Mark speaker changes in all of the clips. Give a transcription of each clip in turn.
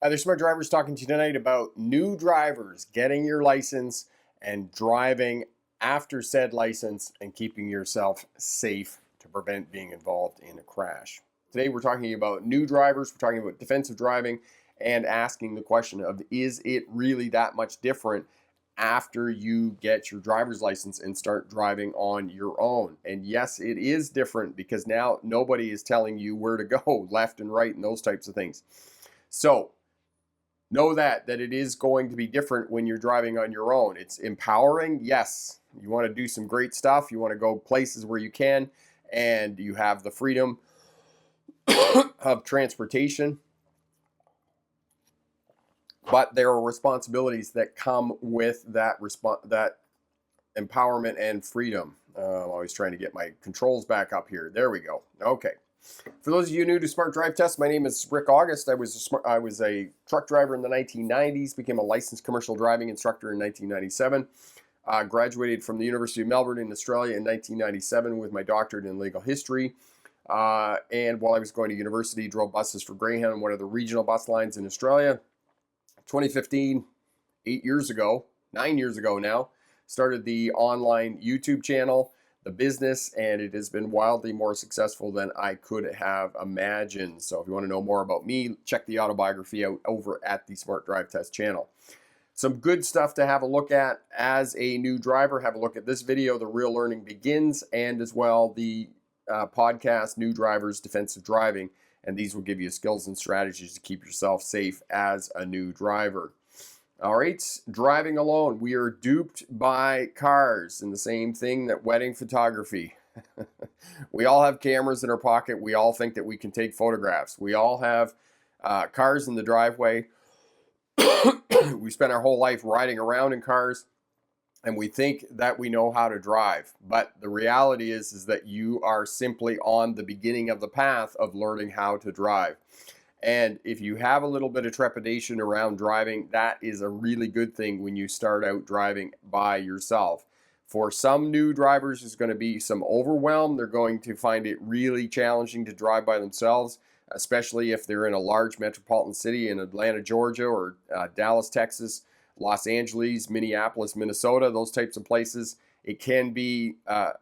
Speaker 1: There's Smart Drivers talking to you tonight about new drivers getting your license and driving after said license and keeping yourself safe to prevent being involved in a crash. Today we're talking about new drivers, we're talking about defensive driving, and asking the question of, is it really that much different after you get your driver's license and start driving on your own? And yes, it is different because now nobody is telling you where to go, left and right, and those types of things. So know that it is going to be different when you're driving on your own. It's empowering. Yes, you want to do some great stuff. You want to go places where you can, and you have the freedom of transportation. But there are responsibilities that come with that empowerment and freedom. I'm always trying to get my controls back up here. There we go. Okay. For those of you new to Smart Drive Test, my name is Rick August. I was a truck driver in the 1990s, became a licensed commercial driving instructor in 1997. Graduated from the University of Melbourne in Australia in 1997 with my doctorate in legal history. And while I was going to university, drove buses for Greyhound, one of the regional bus lines in Australia. 2015, 9 years ago now, started the online YouTube channel, the business, and it has been wildly more successful than I could have imagined. So if you want to know more about me, check the autobiography out over at the Smart Drive Test channel. Some good stuff to have a look at as a new driver. Have a look at this video, The Real Learning Begins, and as well the podcast, New Drivers Defensive Driving. And these will give you skills and strategies to keep yourself safe as a new driver. All right, driving alone. We are duped by cars, and the same thing that wedding photography. We all have cameras in our pocket. We all think that we can take photographs. We all have cars in the driveway. We spend our whole life riding around in cars, and we think that we know how to drive. But the reality is that you are simply on the beginning of the path of learning how to drive. And if you have a little bit of trepidation around driving, that is a really good thing when you start out driving by yourself. For some new drivers, there's going to be some overwhelm. They're going to find it really challenging to drive by themselves, especially if they're in a large metropolitan city in Atlanta, Georgia, or Dallas, Texas, Los Angeles, Minneapolis, Minnesota, those types of places. It can be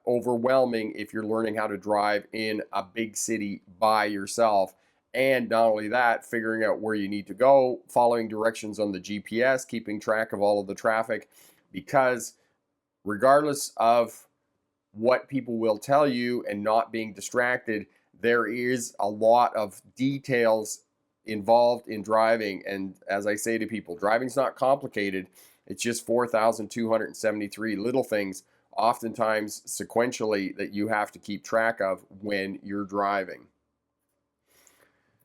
Speaker 1: overwhelming if you're learning how to drive in a big city by yourself. And not only that, figuring out where you need to go, following directions on the GPS, keeping track of all of the traffic, because regardless of what people will tell you and not being distracted, there is a lot of details involved in driving. And as I say to people, driving's not complicated. It's just 4,273 little things, oftentimes sequentially, that you have to keep track of when you're driving.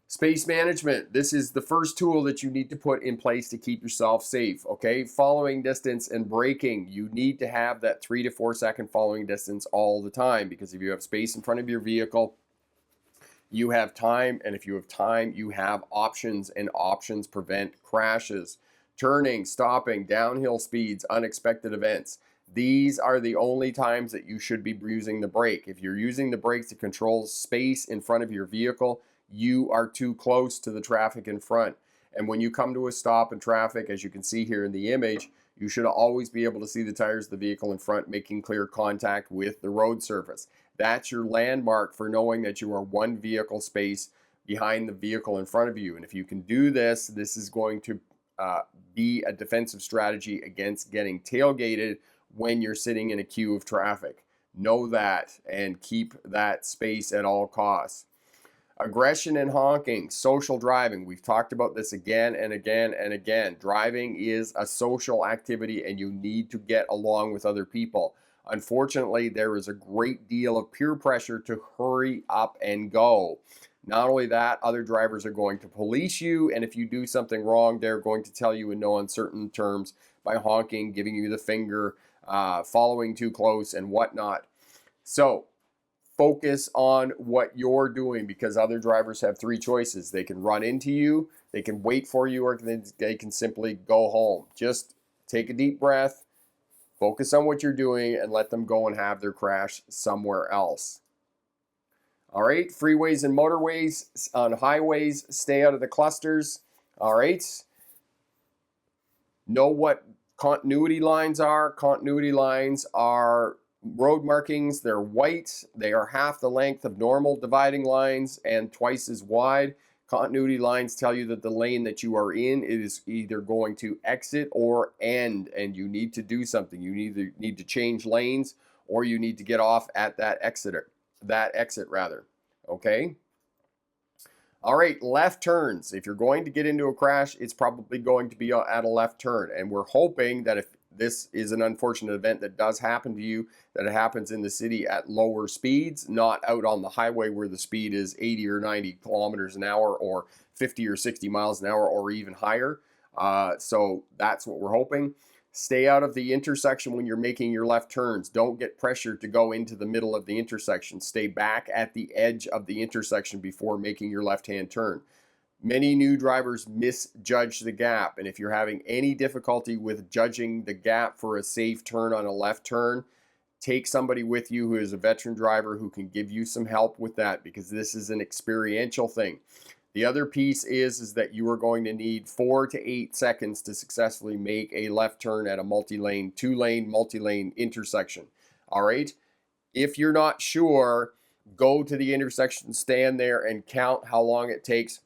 Speaker 1: Space management. This is the first tool that you need to put in place to keep yourself safe, okay? Following distance and braking. You need to have that 3 to 4 second following distance all the time, because if you have space in front of your vehicle, you have time, and if you have time, you have options, and options prevent crashes. Turning, stopping, downhill speeds, unexpected events. These are the only times that you should be using the brake. If you're using the brake to control space in front of your vehicle, you are too close to the traffic in front. And when you come to a stop in traffic, as you can see here in the image, you should always be able to see the tires of the vehicle in front making clear contact with the road surface. That's your landmark for knowing that you are one vehicle space behind the vehicle in front of you. And if you can do this, this is going to be a defensive strategy against getting tailgated when you're sitting in a queue of traffic. Know that and keep that space at all costs. Aggression and honking, social driving. We've talked about this again and again and again. Driving is a social activity, and you need to get along with other people. Unfortunately, there is a great deal of peer pressure to hurry up and go. Not only that, other drivers are going to police you, and if you do something wrong, they're going to tell you in no uncertain terms by honking, giving you the finger, following too close, and whatnot. So focus on what you're doing, because other drivers have three choices. They can run into you, they can wait for you, or they can simply go home. Just take a deep breath, focus on what you're doing, and let them go and have their crash somewhere else. All right, freeways and motorways. On highways, stay out of the clusters. All right. Know what continuity lines are. Continuity lines are road markings. They're white. They are half the length of normal dividing lines and twice as wide. Continuity lines tell you that the lane that you are in is either going to exit or end, and you need to do something. You either need to change lanes or you need to get off at that exit rather. Okay? All right, left turns. If you're going to get into a crash, it's probably going to be at a left turn. And we're hoping that if this is an unfortunate event that does happen to you, that it happens in the city at lower speeds, not out on the highway where the speed is 80 or 90 kilometers an hour or 50 or 60 miles an hour or even higher. So that's what we're hoping. Stay out of the intersection when you're making your left turns. Don't get pressured to go into the middle of the intersection. Stay back at the edge of the intersection before making your left-hand turn. Many new drivers misjudge the gap, and if you're having any difficulty with judging the gap for a safe turn on a left turn, take somebody with you who is a veteran driver who can give you some help with that, because this is an experiential thing. The other piece is that you are going to need 4 to 8 seconds to successfully make a left turn at a multi-lane, 2-lane, multi-lane intersection. All right? If you're not sure, go to the intersection, stand there, and count how long it takes,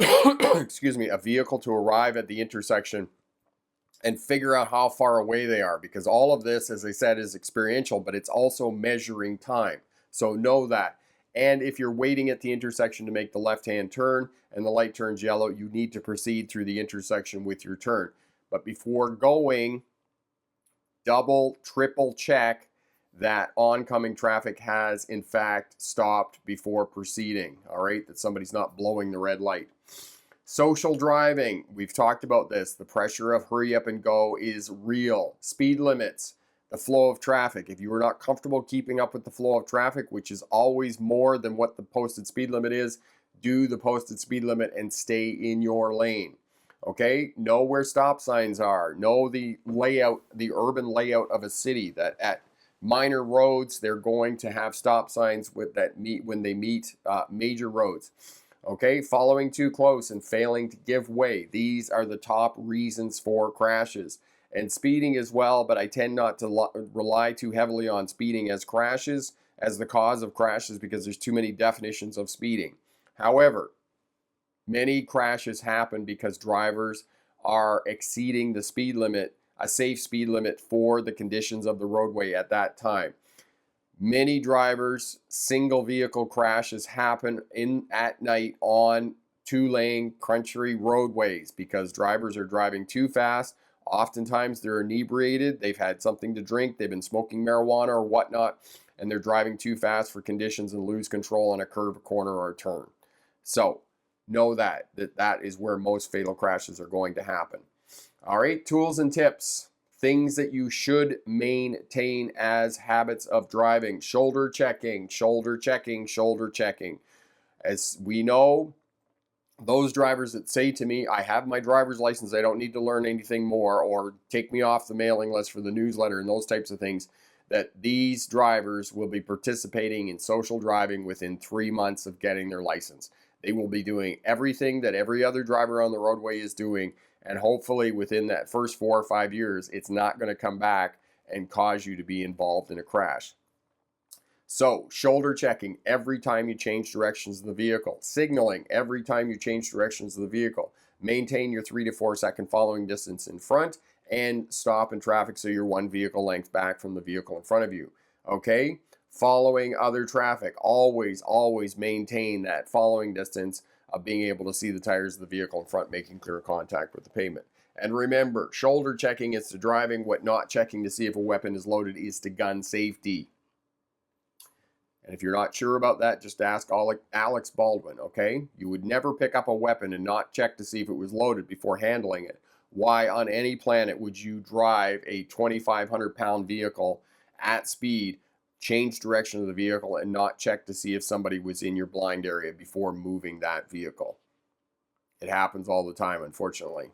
Speaker 1: excuse me, a vehicle to arrive at the intersection, and figure out how far away they are, because all of this, as I said, is experiential, but it's also measuring time. So know that. And if you're waiting at the intersection to make the left-hand turn and the light turns yellow, you need to proceed through the intersection with your turn. But before going, double, triple check that oncoming traffic has in fact stopped before proceeding. All right, that somebody's not blowing the red light. Social driving, we've talked about this. The pressure of hurry up and go is real. Speed limits. The flow of traffic. If you are not comfortable keeping up with the flow of traffic, which is always more than what the posted speed limit is, do the posted speed limit and stay in your lane. Okay? Know where stop signs are. Know the layout, the urban layout of a city, that at minor roads, they're going to have stop signs with that meet when they meet major roads. Okay? Following too close and failing to give way. These are the top reasons for crashes. And speeding as well, but I tend not to rely too heavily on speeding as crashes, as the cause of crashes, because there's too many definitions of speeding. However, many crashes happen because drivers are exceeding the speed limit, a safe speed limit for the conditions of the roadway at that time. Many drivers, single vehicle crashes happen at night on 2-lane country roadways because drivers are driving too fast. Oftentimes they're inebriated, they've had something to drink, they've been smoking marijuana or whatnot, and they're driving too fast for conditions and lose control on a curve, a corner, or a turn. So know that is where most fatal crashes are going to happen. All right, tools and tips. Things that you should maintain as habits of driving. Shoulder checking, shoulder checking, shoulder checking. As we know, those drivers that say to me, I have my driver's license, I don't need to learn anything more, or take me off the mailing list for the newsletter and those types of things, that these drivers will be participating in social driving within 3 months of getting their license. They will be doing everything that every other driver on the roadway is doing, and hopefully within that first 4 or 5 years, it's not going to come back and cause you to be involved in a crash. So, shoulder checking every time you change directions of the vehicle. Signaling every time you change directions of the vehicle. Maintain your 3 to 4 second following distance in front, and stop in traffic so you're 1 vehicle length back from the vehicle in front of you. Okay? Following other traffic. Always, always maintain that following distance of being able to see the tires of the vehicle in front making clear contact with the pavement. And remember, shoulder checking is to driving what not checking to see if a weapon is loaded is to gun safety. And if you're not sure about that, just ask Alex Baldwin, okay? You would never pick up a weapon and not check to see if it was loaded before handling it. Why on any planet would you drive a 2,500-pound vehicle at speed, change direction of the vehicle, and not check to see if somebody was in your blind area before moving that vehicle? It happens all the time, unfortunately.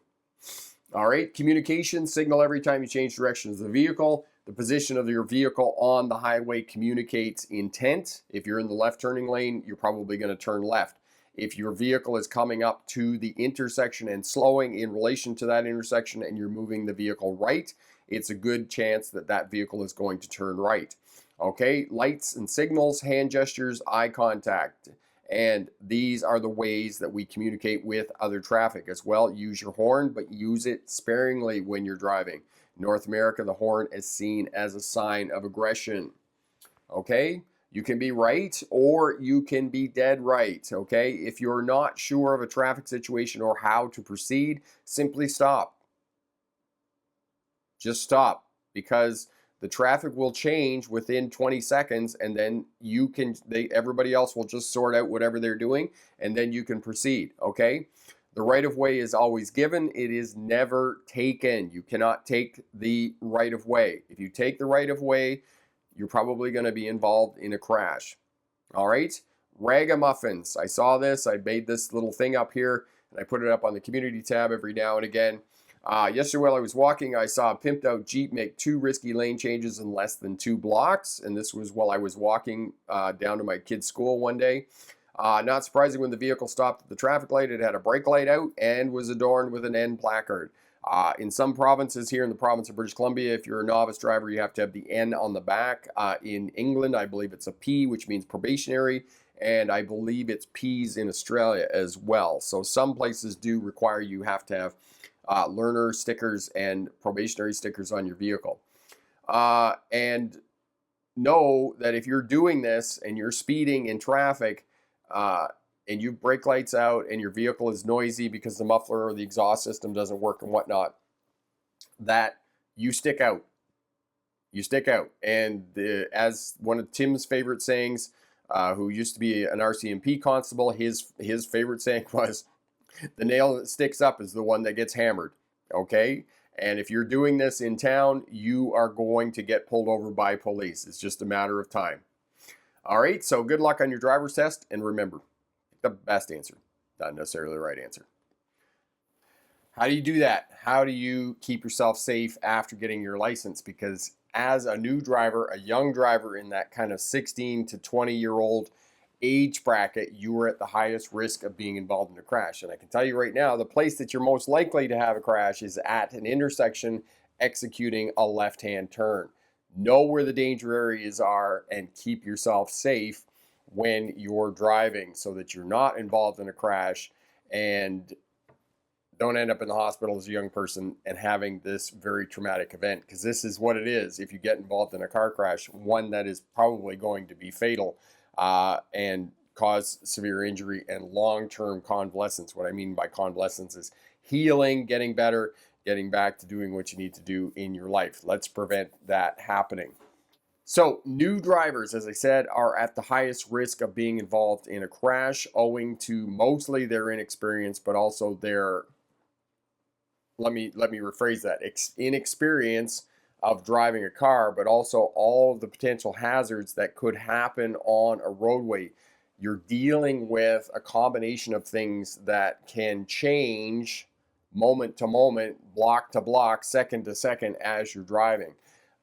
Speaker 1: All right, communication, signal every time you change directions of the vehicle. The position of your vehicle on the highway communicates intent. If you're in the left turning lane, you're probably going to turn left. If your vehicle is coming up to the intersection and slowing in relation to that intersection and you're moving the vehicle right, it's a good chance that that vehicle is going to turn right. Okay, lights and signals, hand gestures, eye contact. And these are the ways that we communicate with other traffic as well. Use your horn, but use it sparingly when you're driving. In North America, the horn is seen as a sign of aggression. Okay? You can be right or you can be dead right. Okay? If you're not sure of a traffic situation or how to proceed, simply stop. Just stop, because the traffic will change within 20 seconds, and then everybody else will just sort out whatever they're doing, and then you can proceed. Okay? The right of way is always given. It is never taken. You cannot take the right of way. If you take the right of way, you're probably going to be involved in a crash. All right? Ragamuffins. I saw this. I made this little thing up here, and I put it up on the community tab every now and again. Yesterday while I was walking, I saw a pimped out Jeep make 2 risky lane changes in less than 2 blocks. And this was while I was walking down to my kid's school one day. Not surprising, when the vehicle stopped at the traffic light, it had a brake light out and was adorned with an N placard. In some provinces here in the province of British Columbia, if you're a novice driver, you have to have the N on the back. In England, I believe it's a P, which means probationary. And I believe it's Ps in Australia as well. So some places do require you have to have learner stickers and probationary stickers on your vehicle. And know that if you're doing this and you're speeding in traffic and you brake lights out and your vehicle is noisy because the muffler or the exhaust system doesn't work and whatnot, that you stick out. You stick out. And as one of Tim's favorite sayings, who used to be an RCMP constable, his favorite saying was, the nail that sticks up is the one that gets hammered. Okay? And if you're doing this in town, you are going to get pulled over by police. It's just a matter of time. All right, so good luck on your driver's test, and remember, the best answer, not necessarily the right answer. How do you do that? How do you keep yourself safe after getting your license? Because as a new driver, a young driver in that kind of 16 to 20-year-old age bracket, you are at the highest risk of being involved in a crash. And I can tell you right now, the place that you're most likely to have a crash is at an intersection executing a left-hand turn. Know where the danger areas are and keep yourself safe when you're driving so that you're not involved in a crash and don't end up in the hospital as a young person and having this very traumatic event, because this is what it is if you get involved in a car crash, one that is probably going to be fatal and cause severe injury and long-term convalescence. What I mean by convalescence is healing, getting better, getting back to doing what you need to do in your life. Let's prevent that happening. So new drivers, as I said, are at the highest risk of being involved in a crash owing to mostly their inexperience, but also their, let me rephrase that, inexperience of driving a car, but also all of the potential hazards that could happen on a roadway. You're dealing with a combination of things that can change moment to moment, block to block, second to second as you're driving.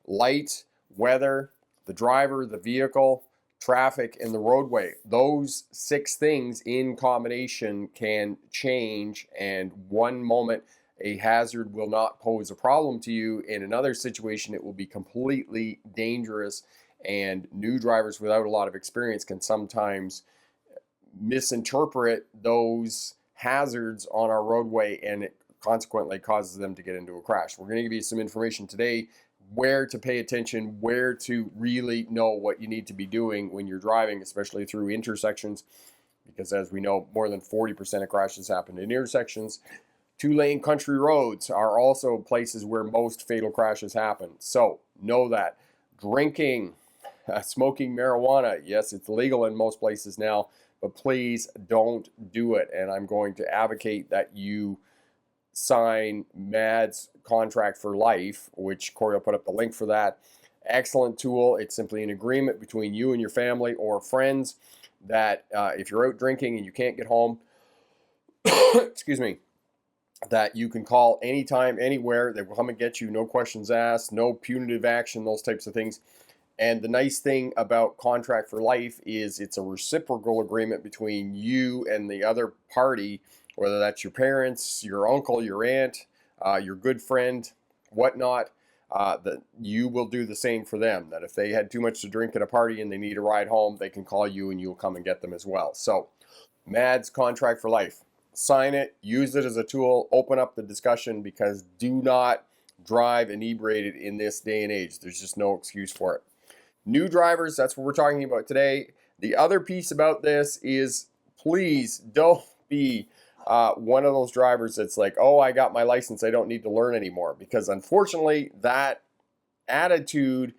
Speaker 1: Light, weather, the driver, the vehicle, traffic, and the roadway. Those 6 things in combination can change, and one moment a hazard will not pose a problem to you. In another situation, it will be completely dangerous, and new drivers without a lot of experience can sometimes misinterpret those hazards on our roadway, and it consequently causes them to get into a crash. We're going to give you some information today where to pay attention, where to really know what you need to be doing when you're driving, especially through intersections, because as we know, more than 40% of crashes happen in intersections. 2-lane country roads are also places where most fatal crashes happen. So know that. Drinking, smoking marijuana, yes, it's legal in most places now, but please don't do it. And I'm going to advocate that you sign MAD's contract for life, which Corey will put up the link for that. Excellent tool. It's simply an agreement between you and your family or friends that if you're out drinking and you can't get home, excuse me, that you can call anytime, anywhere. They will come and get you, no questions asked, no punitive action, those types of things. And the nice thing about contract for life is it's a reciprocal agreement between you and the other party, whether that's your parents, your uncle, your aunt, your good friend, whatnot, that you will do the same for them. That if they had too much to drink at a party and they need a ride home, they can call you and you'll come and get them as well. So, MADS contract for life. Sign it, use it as a tool, open up the discussion, because do not drive inebriated in this day and age. There's just no excuse for it. New drivers, that's what we're talking about today. The other piece about this is, please don't be one of those drivers that's like, oh, I got my license, I don't need to learn anymore. Because unfortunately, that attitude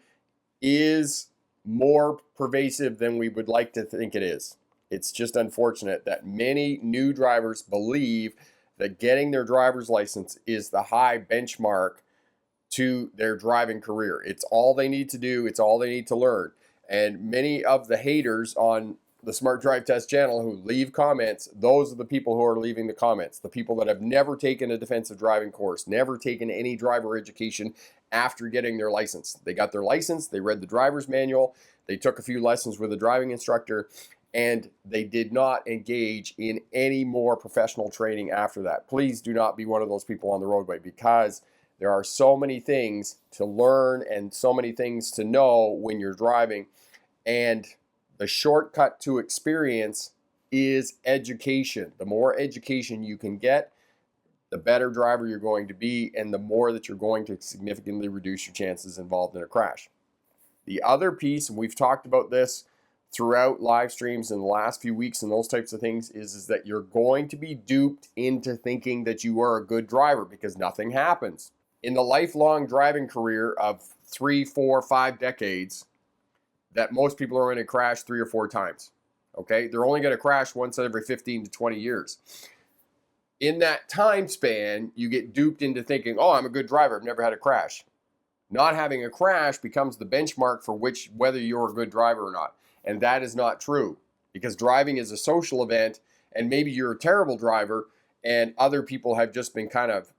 Speaker 1: is more pervasive than we would like to think it is. It's just unfortunate that many new drivers believe that getting their driver's license is the high benchmark to their driving career. It's all they need to do. It's all they need to learn. And many of the haters on the Smart Drive Test channel who leave comments, those are the people who are leaving the comments. The people that have never taken a defensive driving course, never taken any driver education after getting their license. They got their license, they read the driver's manual, they took a few lessons with a driving instructor, and they did not engage in any more professional training after that. Please do not be one of those people on the roadway, because there are so many things to learn and so many things to know when you're driving. And the shortcut to experience is education. The more education you can get, the better driver you're going to be, and the more that you're going to significantly reduce your chances involved in a crash. The other piece, and we've talked about this throughout live streams in the last few weeks and those types of things, is that you're going to be duped into thinking that you are a good driver, because nothing happens. In the lifelong driving career of 3, 4, 5 decades, that most people are going to crash 3 or 4 times. Okay? They're only going to crash once every 15 to 20 years. In that time span, you get duped into thinking, oh, I'm a good driver, I've never had a crash. Not having a crash becomes the benchmark for whether you're a good driver or not. And that is not true, because driving is a social event, and maybe you're a terrible driver and other people have just been kind of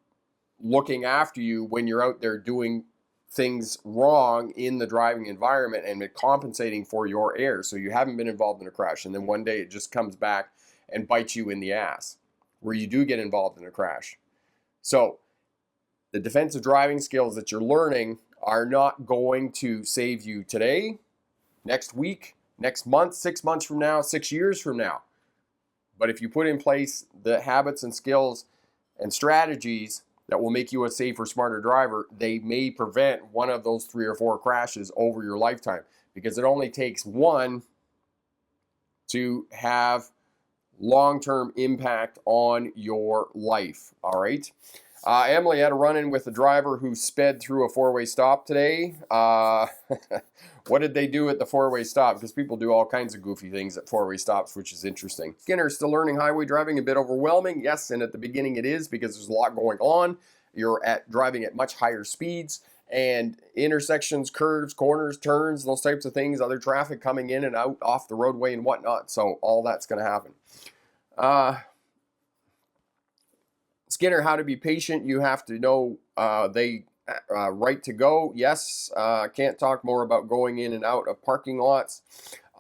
Speaker 1: looking after you when you're out there doing things wrong in the driving environment and compensating for your errors. So you haven't been involved in a crash, and then one day it just comes back and bites you in the ass where you do get involved in a crash. So the defensive driving skills that you're learning are not going to save you today, next week, next month, 6 months from now, 6 years from now. But if you put in place the habits and skills and strategies that will make you a safer, smarter driver, they may prevent one of those 3 or 4 crashes over your lifetime, because it only takes one to have long-term impact on your life. All right. Emily had a run-in with a driver who sped through a 4-way stop today. What did they do at the 4-way stop? Because people do all kinds of goofy things at 4-way stops, which is interesting. Skinner, still learning highway driving, a bit overwhelming. Yes, and at the beginning it is, because there's a lot going on. You're driving at much higher speeds, and intersections, curves, corners, turns, those types of things, other traffic coming in and out off the roadway and whatnot. So all that's going to happen. Skinner, how to be patient. You have to know they right to go. Yes, can't talk more about going in and out of parking lots.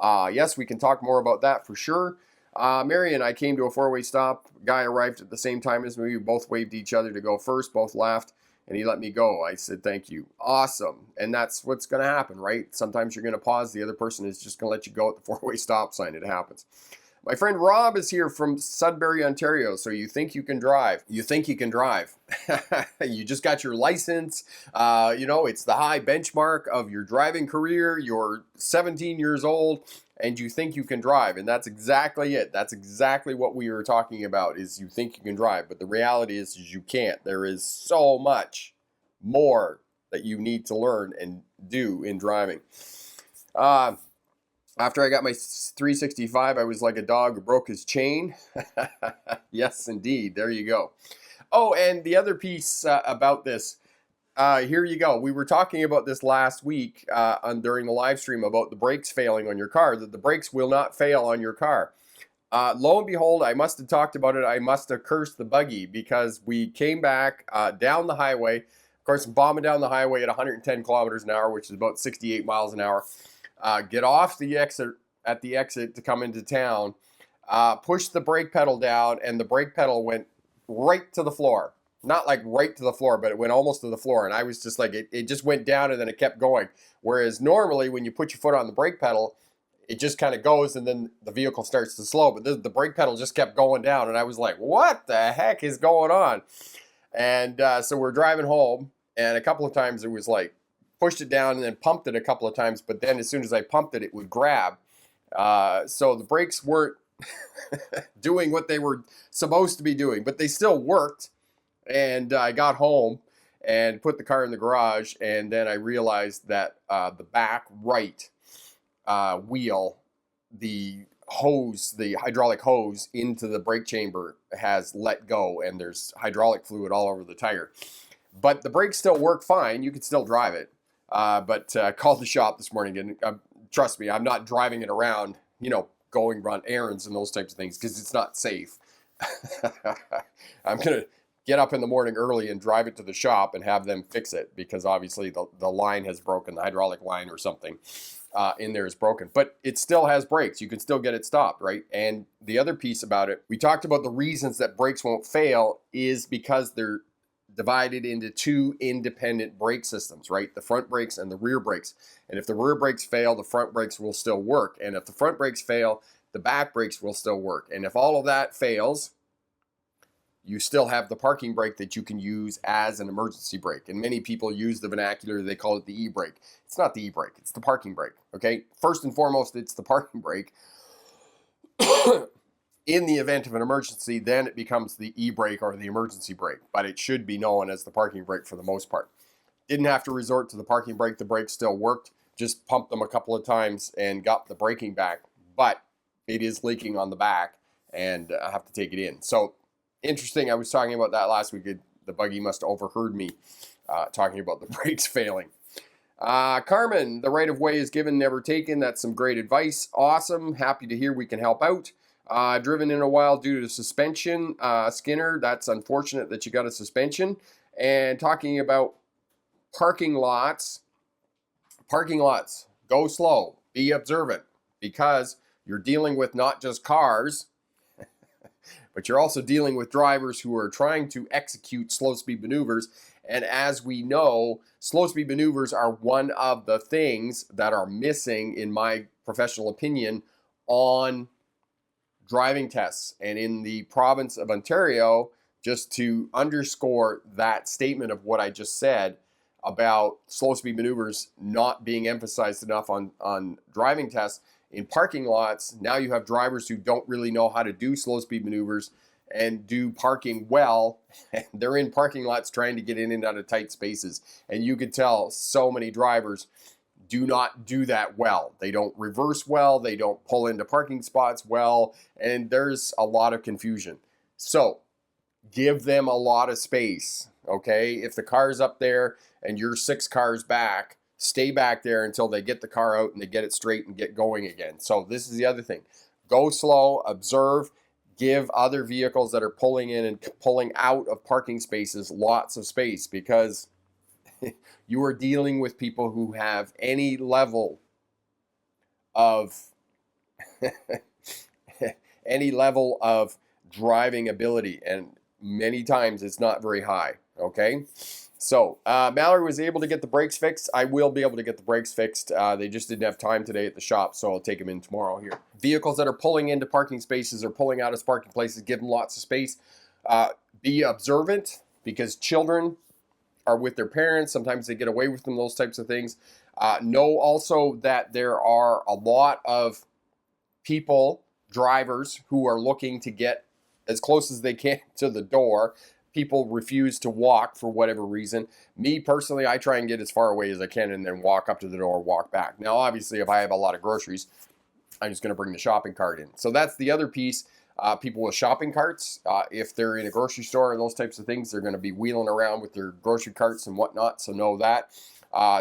Speaker 1: Yes, we can talk more about that for sure. Mary and I came to a 4-way stop. Guy arrived at the same time as me. We both waved to each other to go first, both laughed, and he let me go. I said, thank you. Awesome. And that's what's going to happen, right? Sometimes you're going to pause. The other person is just going to let you go at the 4-way stop sign. It happens. My friend Rob is here from Sudbury, Ontario. So you think you can drive. You think you can drive. You just got your license. It's the high benchmark of your driving career. You're 17 years old and you think you can drive. And that's exactly it. That's exactly what we were talking about, is you think you can drive. But the reality is you can't. There is so much more that you need to learn and do in driving. After I got my 365, I was like a dog who broke his chain. Yes, indeed. There you go. Oh, and the other piece about this, here you go. We were talking about this last week during the live stream about the brakes failing on your car, that the brakes will not fail on your car. Lo and behold, I must have talked about it. I must have cursed the buggy, because we came back down the highway, course, I'm bombing down the highway at 110 kilometers an hour, which is about 68 miles an hour. Get off the exit at the exit to come into town. Push the brake pedal down, and the brake pedal went right to the floor. Not like right to the floor, but it went almost to the floor. And I was just like, it just went down and then it kept going. Whereas normally when you put your foot on the brake pedal, it just kind of goes and then the vehicle starts to slow. But the brake pedal just kept going down. And I was like, what the heck is going on? And so we're driving home. And a couple of times it was like, pushed it down and then pumped it a couple of times. But then as soon as I pumped it, it would grab. So the brakes weren't doing what they were supposed to be doing. But they still worked. And I got home and put the car in the garage, and then I realized that the back right wheel, the hose, the hydraulic hose into the brake chamber has let go, and there's hydraulic fluid all over the tire. But the brakes still work fine. You can still drive it. But I called the shop this morning, and trust me, I'm not driving it around, going run errands and those types of things because it's not safe. I'm going to get up in the morning early and drive it to the shop and have them fix it because obviously the line has broken, the hydraulic line or something in there is broken. But it still has brakes. You can still get it stopped, right? And the other piece about it, we talked about the reasons that brakes won't fail is because they're divided into two independent brake systems, right? The front brakes and the rear brakes. And if the rear brakes fail, the front brakes will still work. And if the front brakes fail, the back brakes will still work. And if all of that fails, you still have the parking brake that you can use as an emergency brake. And many people use the vernacular, they call it the e-brake. It's not the e-brake, it's the parking brake, okay? First and foremost, it's the parking brake. In the event of an emergency, then it becomes the e-brake or the emergency brake, but it should be known as the parking brake for the most part. Didn't have to resort to the parking brake, the brake still worked, just pumped them a couple of times and got the braking back, but it is leaking on the back and I have to take it in. So, interesting, I was talking about that last week. The buggy must have overheard me talking about the brakes failing. Carmen, the right of way is given, never taken. That's some great advice. Awesome. Happy to hear we can help out. Driven in a while due to suspension. Skinner, that's unfortunate that you got a suspension. And talking about parking lots, go slow, be observant, because you're dealing with not just cars, but you're also dealing with drivers who are trying to execute slow speed maneuvers. And as we know, slow speed maneuvers are one of the things that are missing, in my professional opinion, on driving tests. And in the province of Ontario, just to underscore that statement of what I just said about slow speed maneuvers not being emphasized enough on driving tests, in parking lots, now you have drivers who don't really know how to do slow speed maneuvers and do parking well. They're in parking lots trying to get in and out of tight spaces. And you could tell so many drivers do not do that well. They don't reverse well. They don't pull into parking spots well. And there's a lot of confusion. So give them a lot of space, okay? If the car's up there and you're 6 cars back, stay back there until they get the car out and they get it straight and get going again. So this is the other thing. Go slow, observe, give other vehicles that are pulling in and pulling out of parking spaces lots of space, because you are dealing with people who have any level of driving ability, and many times it's not very high, okay? So, Mallory was able to get the brakes fixed. I will be able to get the brakes fixed. They just didn't have time today at the shop, so I'll take them in tomorrow here. Vehicles that are pulling into parking spaces or pulling out of parking places, give them lots of space. Be observant, because children are with their parents. Sometimes they get away with them, those types of things. Know also that there are a lot of people, drivers, who are looking to get as close as they can to the door. People refuse to walk for whatever reason. Me personally, I try and get as far away as I can and then walk up to the door, walk back. Now, obviously, if I have a lot of groceries, I'm just going to bring the shopping cart in. So that's the other piece. People with shopping carts, if they're in a grocery store and those types of things, they're going to be wheeling around with their grocery carts and whatnot. So know that.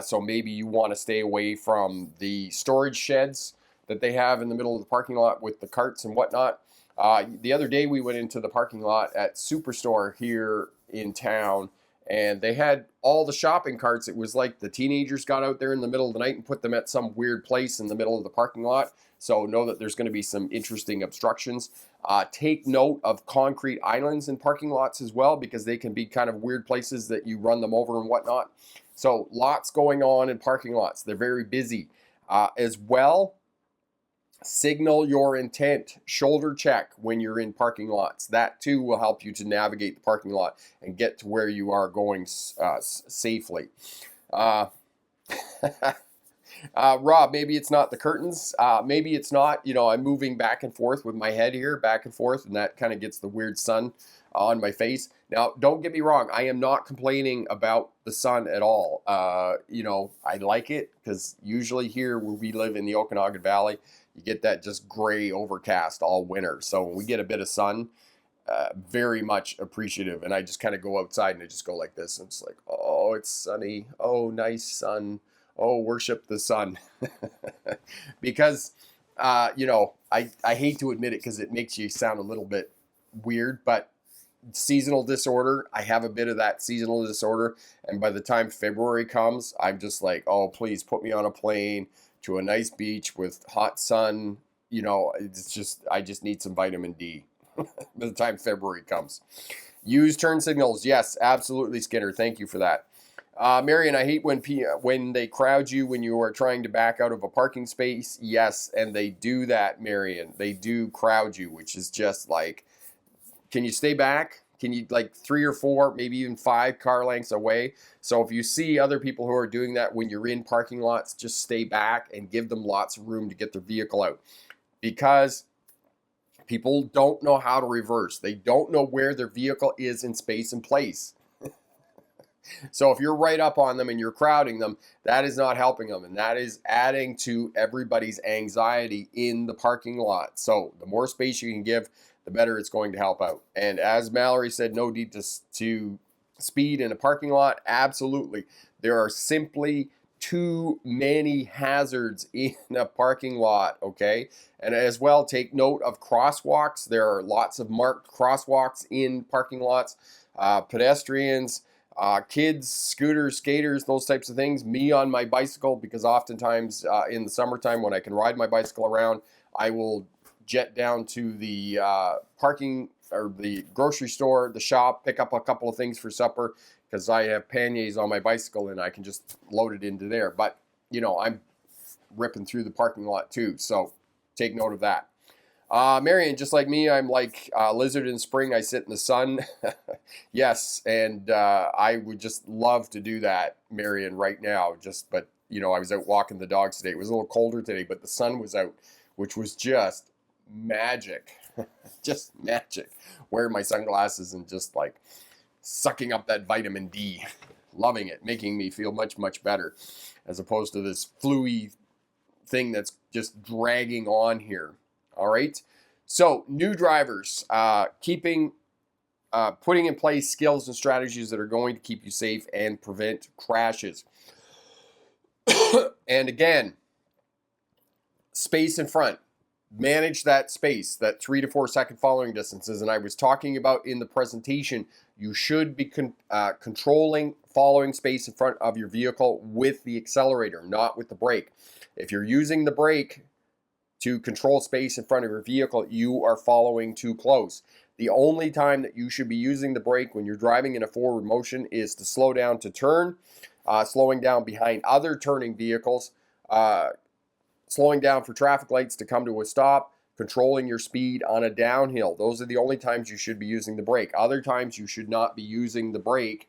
Speaker 1: So maybe you want to stay away from the storage sheds that they have in the middle of the parking lot with the carts and whatnot. The other day we went into the parking lot at Superstore here in town, And they had all the shopping carts. It was like the teenagers got out there in the middle of the night and put them at some weird place in the middle of the parking lot. So know that there's going to be some interesting obstructions. Take note of concrete islands in parking lots as well, because they can be kind of weird places that you run them over and whatnot. So lots going on in parking lots. They're very busy. As well, signal your intent. Shoulder check when you're in parking lots. That too will help you to navigate the parking lot and get to where you are going safely. Rob, maybe it's not the curtains. Maybe it's not, I'm moving back and forth with my head here, back and forth, and that kind of gets the weird sun on my face. Now, don't get me wrong. I am not complaining about the sun at all. I like it because usually here where we live in the Okanagan Valley, you get that just gray overcast all winter. So when we get a bit of sun, very much appreciative. And I just kind of go outside and I just go like this. And it's like, oh, it's sunny. Oh, nice sun. Oh, worship the sun. Because, I hate to admit it because it makes you sound a little bit weird, but seasonal disorder, I have a bit of that seasonal disorder. And by the time February comes, I'm just like, oh, please put me on a plane to a nice beach with hot sun. It's just, I just need some vitamin D by the time February comes. Use turn signals. Yes, absolutely, Skinner. Thank you for that. Marion, I hate when they crowd you when you are trying to back out of a parking space. Yes, and they do that, Marion. They do crowd you, which is just like, can you stay back? Can you, like 3 or 4, maybe even 5 car lengths away? So if you see other people who are doing that when you're in parking lots, just stay back and give them lots of room to get their vehicle out. Because people don't know how to reverse. They don't know where their vehicle is in space and place. So if you're right up on them and you're crowding them, that is not helping them. And that is adding to everybody's anxiety in the parking lot. So the more space you can give, the better it's going to help out. And as Mallory said, no need to speed in a parking lot. Absolutely. There are simply too many hazards in a parking lot, okay? And as well, take note of crosswalks. There are lots of marked crosswalks in parking lots. Pedestrians, kids, scooters, skaters, those types of things. Me on my bicycle, because oftentimes in the summertime when I can ride my bicycle around, I will jet down to the parking or the grocery store, the shop, pick up a couple of things for supper, because I have panniers on my bicycle and I can just load it into there. But, I'm ripping through the parking lot too, so take note of that. Marion, just like me, I'm like a lizard in spring. I sit in the sun. Yes, and I would just love to do that, Marion, right now. But I was out walking the dogs today. It was a little colder today, but the sun was out, which was just magic. Just magic. Wearing my sunglasses and just like sucking up that vitamin D. Loving it, making me feel much, much better, as opposed to this fluey thing that's just dragging on here. All right. So new drivers, putting in place skills and strategies that are going to keep you safe and prevent crashes. And again, space in front. Manage that space, that 3 to 4 second following distances. And I was talking about in the presentation, you should be controlling following space in front of your vehicle with the accelerator, not with the brake. If you're using the brake to control space in front of your vehicle, you are following too close. The only time that you should be using the brake when you're driving in a forward motion is to slow down to turn, slowing down behind other turning vehicles, slowing down for traffic lights to come to a stop, controlling your speed on a downhill. Those are the only times you should be using the brake. Other times you should not be using the brake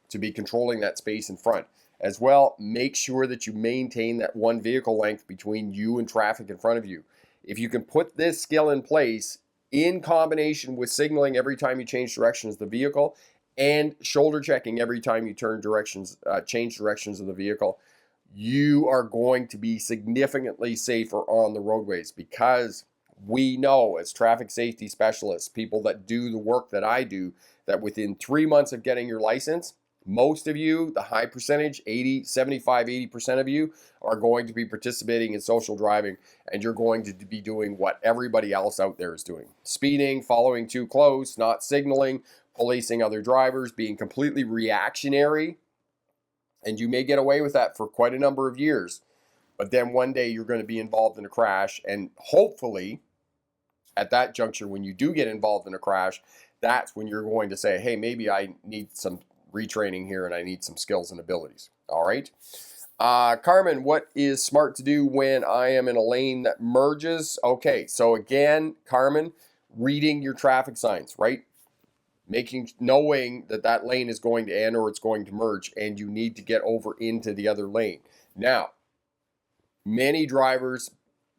Speaker 1: to be controlling that space in front. As well, make sure that you maintain that one vehicle length between you and traffic in front of you. If you can put this skill in place in combination with signaling every time you change directions of the vehicle and shoulder checking every time you change directions of the vehicle, you are going to be significantly safer on the roadways, because we know as traffic safety specialists, people that do the work that I do, that within 3 months of getting your license, most of you, the high percentage, 80% of you are going to be participating in social driving, and you're going to be doing what everybody else out there is doing. Speeding, following too close, not signaling, policing other drivers, being completely reactionary, and you may get away with that for quite a number of years. But then one day you're going to be involved in a crash, and hopefully at that juncture, when you do get involved in a crash, that's when you're going to say, hey, maybe I need some retraining here and I need some skills and abilities. All right. Carmen, what is smart to do when I am in a lane that merges? Okay, so again, Carmen, reading your traffic signs, right? Knowing that that lane is going to end or it's going to merge, and you need to get over into the other lane. Now, many drivers,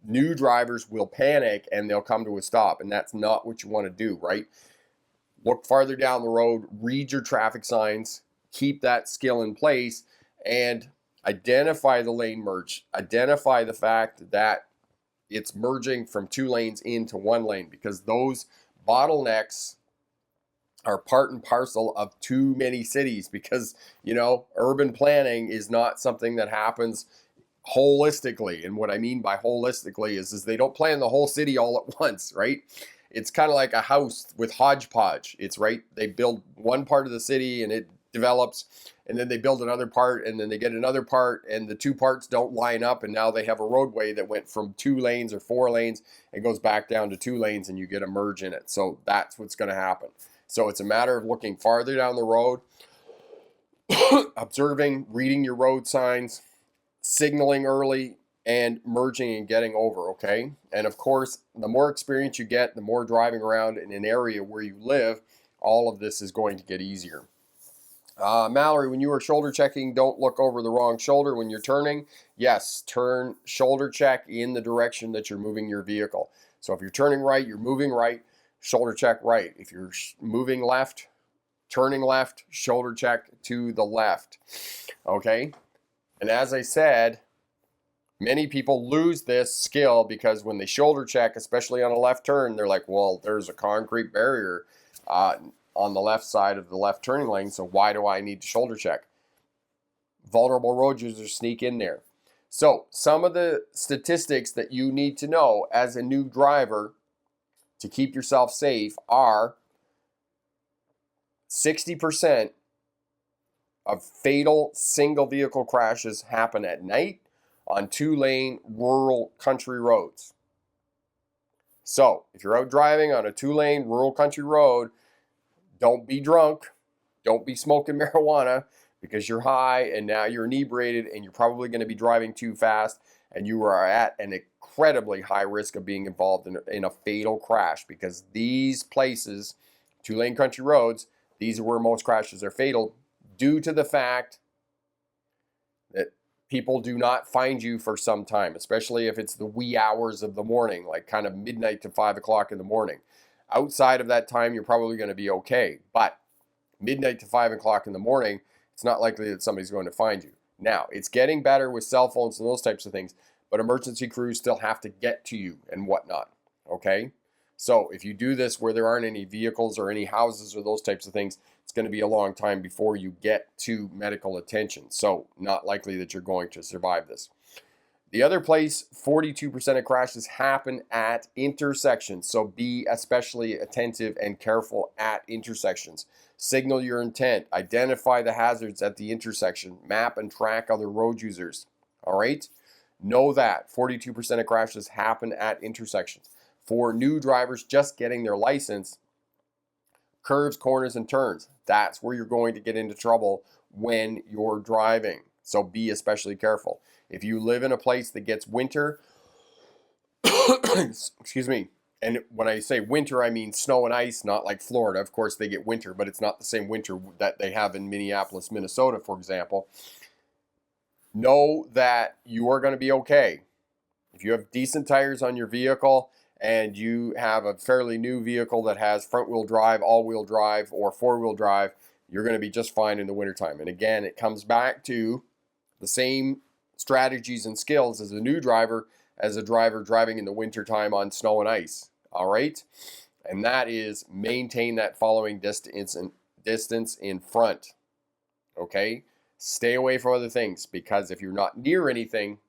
Speaker 1: new drivers, will panic and they'll come to a stop, and that's not what you want to do, right? Look farther down the road, read your traffic signs, keep that skill in place, and identify the lane merge. Identify the fact that it's merging from 2 lanes into 1 lane, because those bottlenecks are part and parcel of too many cities, because, you know, urban planning is not something that happens holistically. And what I mean by holistically is they don't plan the whole city all at once, right? It's kind of like a house with hodgepodge. It's right. They build one part of the city and it develops, and then they build another part, and then they get another part, and the 2 parts don't line up, and now they have a roadway that went from 2 lanes or 4 lanes and goes back down to 2 lanes, and you get a merge in it. So that's what's going to happen. So it's a matter of looking farther down the road, observing, reading your road signs, signaling early, and merging and getting over, okay? And of course, the more experience you get, the more driving around in an area where you live, all of this is going to get easier. Mallory, when you are shoulder checking, don't look over the wrong shoulder when you're turning. Yes, turn shoulder check in the direction that you're moving your vehicle. So if you're turning right, you're moving right, shoulder check right. If you're moving left, turning left, shoulder check to the left. Okay? And as I said, many people lose this skill because when they shoulder check, especially on a left turn, they're like, well, there's a concrete barrier on the left side of the left turning lane, so why do I need to shoulder check? Vulnerable road users sneak in there. So some of the statistics that you need to know as a new driver to keep yourself safe are 60% of fatal single vehicle crashes happen at night on 2-lane rural country roads. So if you're out driving on a 2-lane rural country road, don't be drunk, don't be smoking marijuana because you're high and now you're inebriated and you're probably going to be driving too fast, and you are at an incredibly high risk of being involved in a fatal crash, because these places, 2-lane country roads, these are where most crashes are fatal due to the fact that people do not find you for some time, especially if it's the wee hours of the morning, like kind of midnight to 5 o'clock in the morning. Outside of that time, you're probably going to be okay. But midnight to 5 o'clock in the morning, it's not likely that somebody's going to find you. Now, it's getting better with cell phones and those types of things, but emergency crews still have to get to you and whatnot, okay? So if you do this where there aren't any vehicles or any houses or those types of things, it's going to be a long time before you get to medical attention. So not likely that you're going to survive this. The other place, 42% of crashes happen at intersections. So be especially attentive and careful at intersections. Signal your intent. Identify the hazards at the intersection. Map and track other road users. All right? Know that 42% of crashes happen at intersections. For new drivers just getting their license, curves, corners, and turns. That's where you're going to get into trouble when you're driving. So be especially careful. If you live in a place that gets winter, excuse me, and when I say winter, I mean snow and ice, not like Florida. Of course, they get winter, but it's not the same winter that they have in Minneapolis, Minnesota, for example. Know that you are going to be okay. If you have decent tires on your vehicle and you have a fairly new vehicle that has front-wheel drive, all-wheel drive, or four-wheel drive, you're going to be just fine in the wintertime. And again, it comes back to the same strategies and skills as a new driver, as a driver driving in the wintertime on snow and ice. All right? And that is maintain that following distance in front. Okay? Stay away from other things, because if you're not near anything,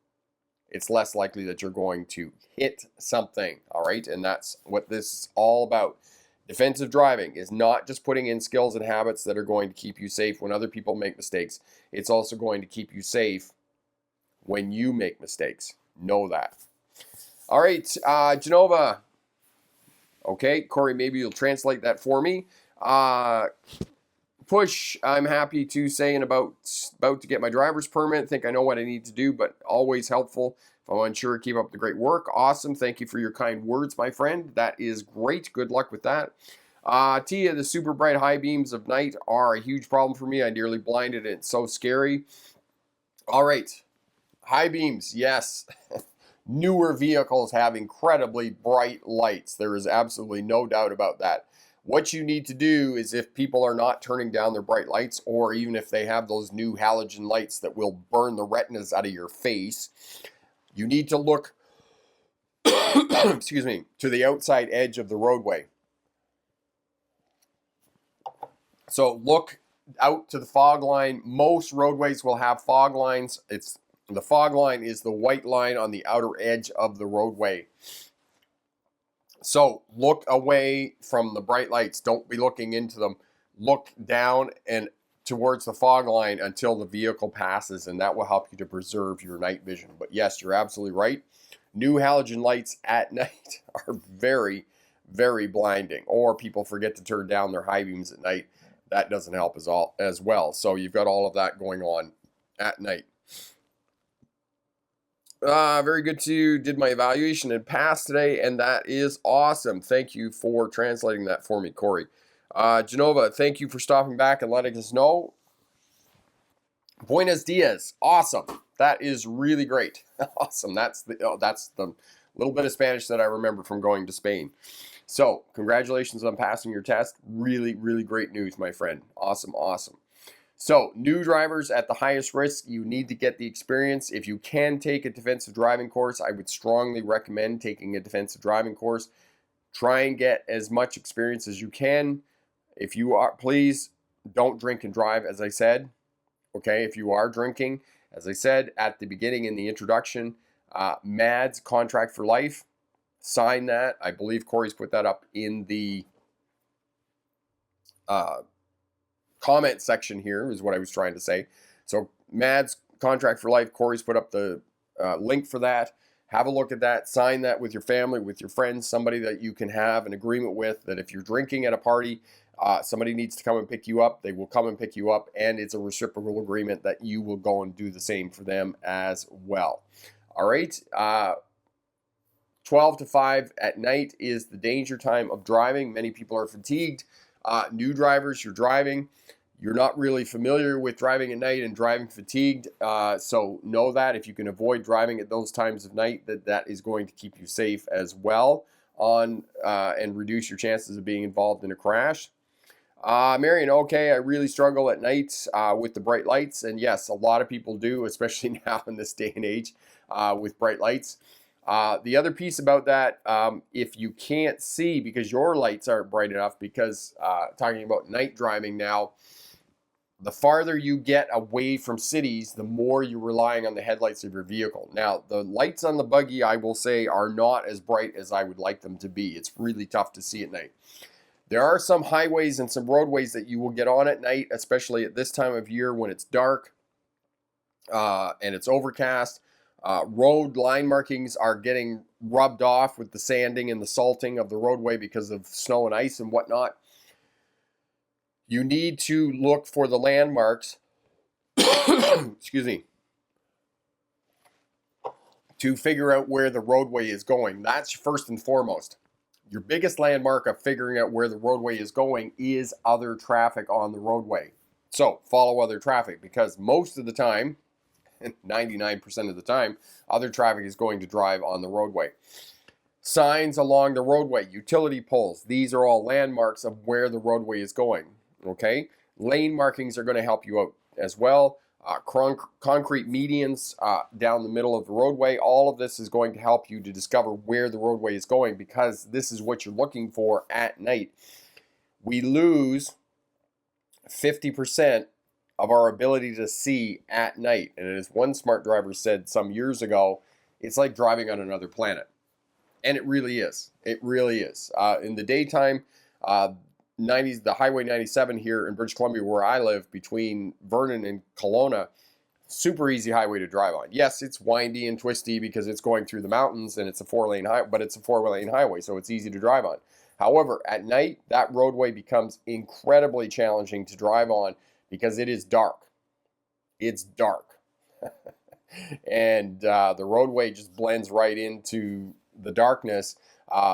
Speaker 1: it's less likely that you're going to hit something. All right? And that's what this is all about. Defensive driving is not just putting in skills and habits that are going to keep you safe when other people make mistakes. It's also going to keep you safe when you make mistakes. Know that. All right, Genova. Okay, Corey, maybe you'll translate that for me. Push, I'm happy to say, and about to get my driver's permit. Think I know what I need to do, but always helpful. If I'm unsure, keep up the great work. Awesome. Thank you for your kind words, my friend. That is great. Good luck with that. Tia, the super bright high beams of night are a huge problem for me. I nearly blinded. It's so scary. All right. High beams, yes. Newer vehicles have incredibly bright lights. There is absolutely no doubt about that. What you need to do is, if people are not turning down their bright lights, or even if they have those new halogen lights that will burn the retinas out of your face, you need to look, excuse me, to the outside edge of the roadway. So look out to the fog line. Most roadways will have fog lines. The fog line is the white line on the outer edge of the roadway. So look away from the bright lights. Don't be looking into them. Look down and towards the fog line until the vehicle passes, and that will help you to preserve your night vision. But yes, you're absolutely right. New halogen lights at night are very, very blinding. Or people forget to turn down their high beams at night. That doesn't help as well. So you've got all of that going on at night. Very good too. Did my evaluation and passed today, and that is awesome. Thank you for translating that for me, Corey. Genova, thank you for stopping back and letting us know. Buenos dias. Awesome. That is really great. Awesome. That's the little bit of Spanish that I remember from going to Spain. So, congratulations on passing your test. Really, really great news, my friend. Awesome, awesome. So, new drivers at the highest risk, you need to get the experience. If you can take a defensive driving course, I would strongly recommend taking a defensive driving course. Try and get as much experience as you can. If you are, please don't drink and drive, as I said. Okay, if you are drinking, as I said at the beginning in the introduction, MADS, Contract for Life, sign that. I believe Corey's put that up in the comment section here, is what I was trying to say. So MADS, Contract for Life, Corey's put up the link for that. Have a look at that. Sign that with your family, with your friends, somebody that you can have an agreement with, that if you're drinking at a party, somebody needs to come and pick you up. They will come and pick you up, and it's a reciprocal agreement that you will go and do the same for them as well. All right. 12 to 5 at night is the danger time of driving. Many people are fatigued. New drivers, you're driving. You're not really familiar with driving at night and driving fatigued. So know that if you can avoid driving at those times of night, that is going to keep you safe as well and reduce your chances of being involved in a crash. Marion, okay, I really struggle at night with the bright lights. And yes, a lot of people do, especially now in this day and age with bright lights. The other piece about that, if you can't see because your lights aren't bright enough, because talking about night driving now, the farther you get away from cities, the more you're relying on the headlights of your vehicle. Now, the lights on the buggy, I will say, are not as bright as I would like them to be. It's really tough to see at night. There are some highways and some roadways that you will get on at night, especially at this time of year when it's dark and it's overcast. Road line markings are getting rubbed off with the sanding and the salting of the roadway because of snow and ice and whatnot. You need to look for the landmarks, excuse me, to figure out where the roadway is going. That's first and foremost. Your biggest landmark of figuring out where the roadway is going is other traffic on the roadway. So follow other traffic, because most of the time, 99% of the time, other traffic is going to drive on the roadway. Signs along the roadway, utility poles, these are all landmarks of where the roadway is going. Okay, lane markings are going to help you out as well. Concrete medians down the middle of the roadway, all of this is going to help you to discover where the roadway is going, because this is what you're looking for at night. We lose 50% of our ability to see at night. And as one smart driver said some years ago, it's like driving on another planet. And it really is. It really is. In the daytime, The Highway 97 here in British Columbia, where I live, between Vernon and Kelowna, super easy highway to drive on. Yes, it's windy and twisty because it's going through the mountains and it's a 4-lane highway, but it's a 4-lane highway, so it's easy to drive on. However, at night, that roadway becomes incredibly challenging to drive on because it is dark. It's dark. And the roadway just blends right into the darkness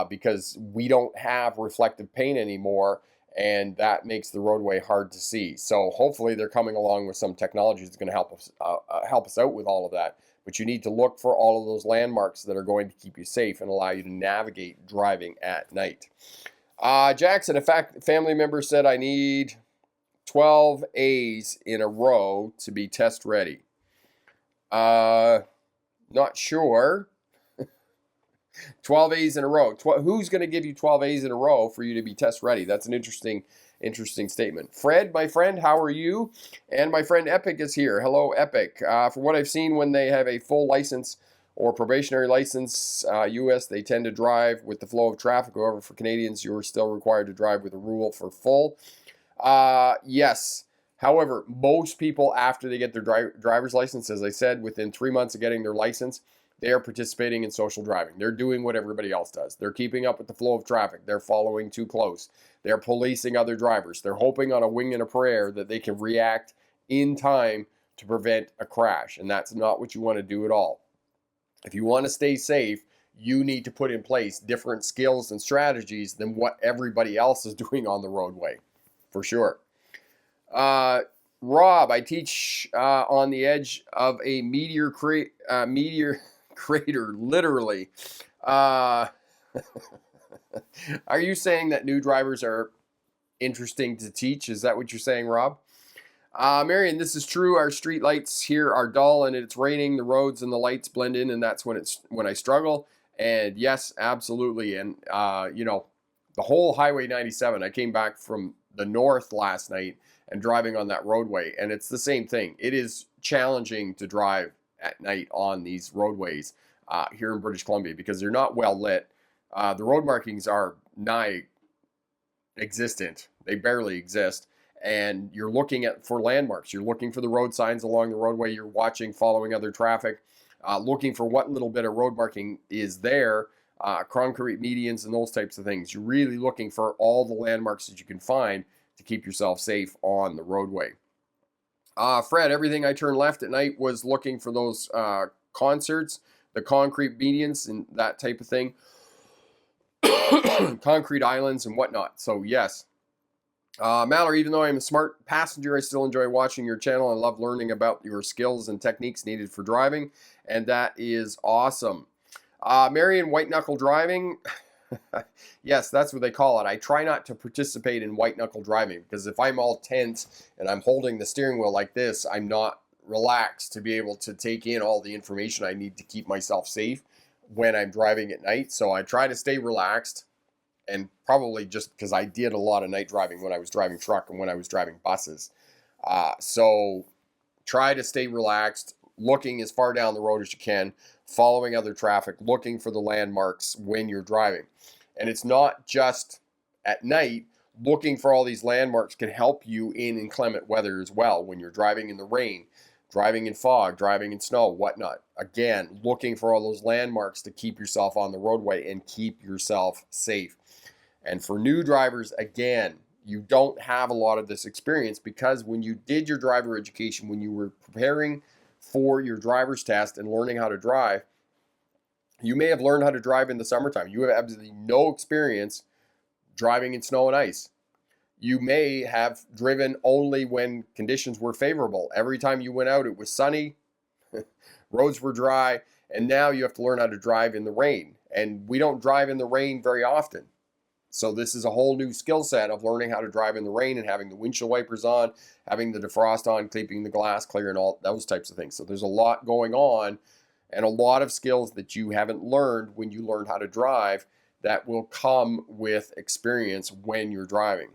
Speaker 1: because we don't have reflective paint anymore, and that makes the roadway hard to see. So hopefully they're coming along with some technology that's going to help us out with all of that. But you need to look for all of those landmarks that are going to keep you safe and allow you to navigate driving at night. Jackson, a family member said I need 12 A's in a row to be test ready. Not sure. 12 A's in a row. Who's going to give you 12 A's in a row for you to be test ready? That's an interesting statement. Fred, my friend, how are you? And my friend Epic is here. Hello, Epic. From what I've seen, when they have a full license or probationary license, U.S., they tend to drive with the flow of traffic. However, for Canadians, you're still required to drive with a rule for full. Yes. However, most people, after they get their driver's license, as I said, within 3 months of getting their license, they are participating in social driving. They're doing what everybody else does. They're keeping up with the flow of traffic. They're following too close. They're policing other drivers. They're hoping on a wing and a prayer that they can react in time to prevent a crash. And that's not what you want to do at all. If you want to stay safe, you need to put in place different skills and strategies than what everybody else is doing on the roadway, for sure. Rob, I teach on the edge of a meteor crater, literally. Are you saying that new drivers are interesting to teach? Is that what you're saying, Rob? Marion, this is true. Our street lights here are dull, and it's raining. The roads and the lights blend in, and that's when I struggle. And yes, absolutely. And the whole Highway 97. I came back from the north last night and driving on that roadway, and it's the same thing. It is challenging to drive at night on these roadways here in British Columbia because they're not well lit. The road markings are nigh existent. They barely exist. And you're looking for landmarks. You're looking for the road signs along the roadway. You're watching, following other traffic, looking for what little bit of road marking is there, concrete medians and those types of things. You're really looking for all the landmarks that you can find to keep yourself safe on the roadway. Fred, everything I turned left at night was looking for those concerts, the concrete medians and that type of thing, concrete islands and whatnot. So yes. Mallory, even though I'm a smart passenger, I still enjoy watching your channel and love learning about your skills and techniques needed for driving, and that is awesome. Marion, white-knuckle driving. Yes, that's what they call it. I try not to participate in white-knuckle driving because if I'm all tense and I'm holding the steering wheel like this, I'm not relaxed to be able to take in all the information I need to keep myself safe when I'm driving at night. So I try to stay relaxed. And probably just because I did a lot of night driving when I was driving truck and when I was driving buses. So try to stay relaxed, looking as far down the road as you can, following other traffic, looking for the landmarks when you're driving. And it's not just at night. Looking for all these landmarks can help you in inclement weather as well. When you're driving in the rain, driving in fog, driving in snow, whatnot. Again, looking for all those landmarks to keep yourself on the roadway and keep yourself safe. And for new drivers, again, you don't have a lot of this experience because when you did your driver education, when you were preparing for your driver's test and learning how to drive, you may have learned how to drive in the summertime. You have absolutely no experience driving in snow and ice. You may have driven only when conditions were favorable. Every time you went out, it was sunny, roads were dry, and now you have to learn how to drive in the rain. And we don't drive in the rain very often. So this is a whole new skill set of learning how to drive in the rain and having the windshield wipers on, having the defrost on, keeping the glass clear and all those types of things. So there's a lot going on and a lot of skills that you haven't learned when you learn how to drive that will come with experience when you're driving.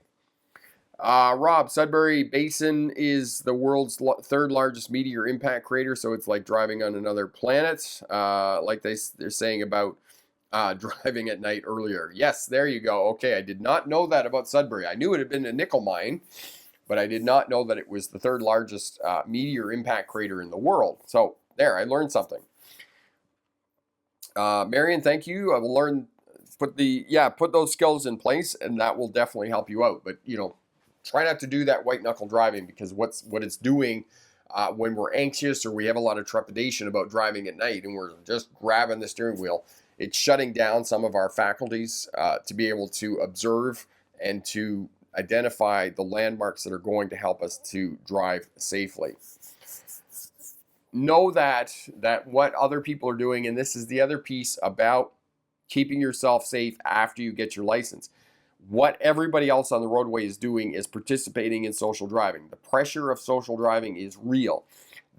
Speaker 1: Rob, Sudbury Basin is the world's third largest meteor impact crater, so it's like driving on another planet, like they're saying about driving at night earlier. Yes, there you go. Okay, I did not know that about Sudbury. I knew it had been a nickel mine, but I did not know that it was the third largest meteor impact crater in the world. So there, I learned something. Marion, thank you. I will learn, put those skills in place, and that will definitely help you out. But try not to do that white knuckle driving, because what it's doing when we're anxious or we have a lot of trepidation about driving at night and we're just grabbing the steering wheel, it's shutting down some of our faculties to be able to observe and to identify the landmarks that are going to help us to drive safely. Know that what other people are doing, and this is the other piece about keeping yourself safe after you get your license. What everybody else on the roadway is doing is participating in social driving. The pressure of social driving is real.